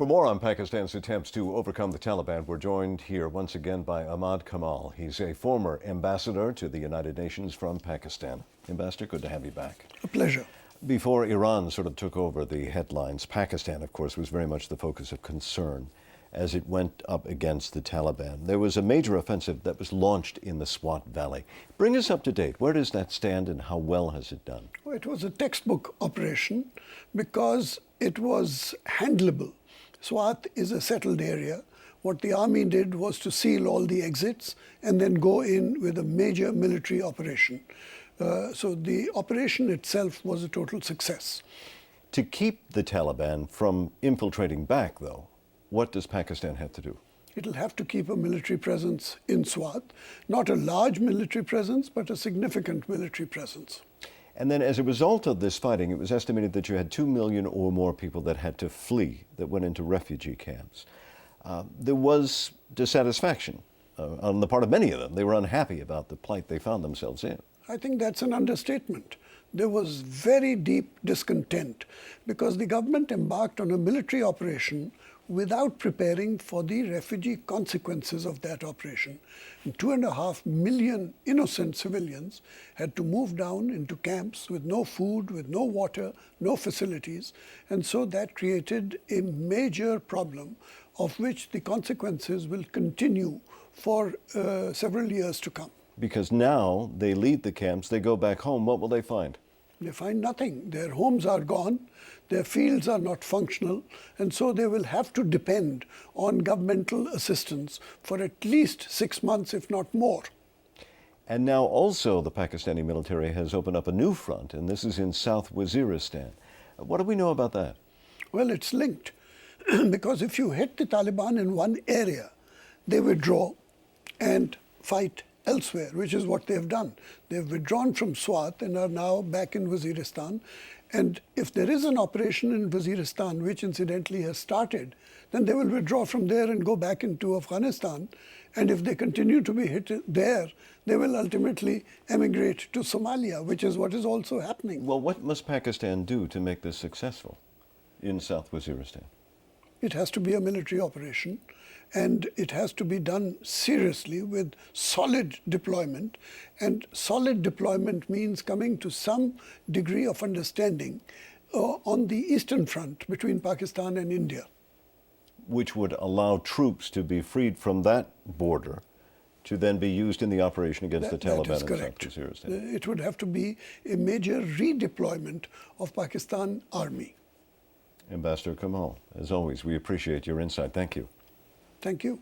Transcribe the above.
For more on Pakistan's attempts to overcome the Taliban, we're joined here once again by Ahmad Kamal. He's a former ambassador to the United Nations from Pakistan. Ambassador, good to have you back. A pleasure. Before Iran sort of took over the headlines, Pakistan, of course, was very much the focus of concern as it went up against the Taliban. There was a major offensive that was launched in the Swat Valley. Bring us up to date. Where does that stand and how well has it done? Well, it was a textbook operation because it was handleable. Swat is a settled area. What the army did was to seal all the exits and then go in with a major military operation. So the operation itself was a total success. To keep the Taliban from infiltrating back, though, what does Pakistan have to do? It'll have to keep a military presence in Swat. Not a large military presence, but a significant military presence. And then as a result of this fighting, it was estimated that you had 2 million or more people that had to flee, that went into refugee camps. There was dissatisfaction on the part of many of them. They were unhappy about the plight they found themselves in. I think that's an understatement. There was very deep discontent because the government embarked on a military operation without preparing for the refugee consequences of that operation. And 2.5 million innocent civilians had to move down into camps with no food, with no water, no facilities. And so that created a major problem of which the consequences will continue for several years to come. Because now they leave the camps, they go back home, what will they find? They find nothing. Their homes are gone, their fields are not functional, and so they will have to depend on governmental assistance for at least 6 months, if not more. And now also the Pakistani military has opened up a new front, and this is in South Waziristan. What do we know about that? Well, it's linked, because if you hit the Taliban in one area, they withdraw and fight elsewhere, which is what they've done. They've withdrawn from Swat and are now back in Waziristan. And if there is an operation in Waziristan, which incidentally has started, then they will withdraw from there and go back into Afghanistan. And if they continue to be hit there, they will ultimately emigrate to Somalia, which is what is also happening. Well, what must Pakistan do to make this successful in South Waziristan? It has to be a military operation, and it has to be done seriously with solid deployment. And solid deployment means coming to some degree of understanding on the Eastern Front between Pakistan and India. Which would allow troops to be freed from that border to then be used in the operation against the Taliban in South Waziristan. It would have to be a major redeployment of Pakistan army. Ambassador Kamal, as always, we appreciate your insight. Thank you. Thank you.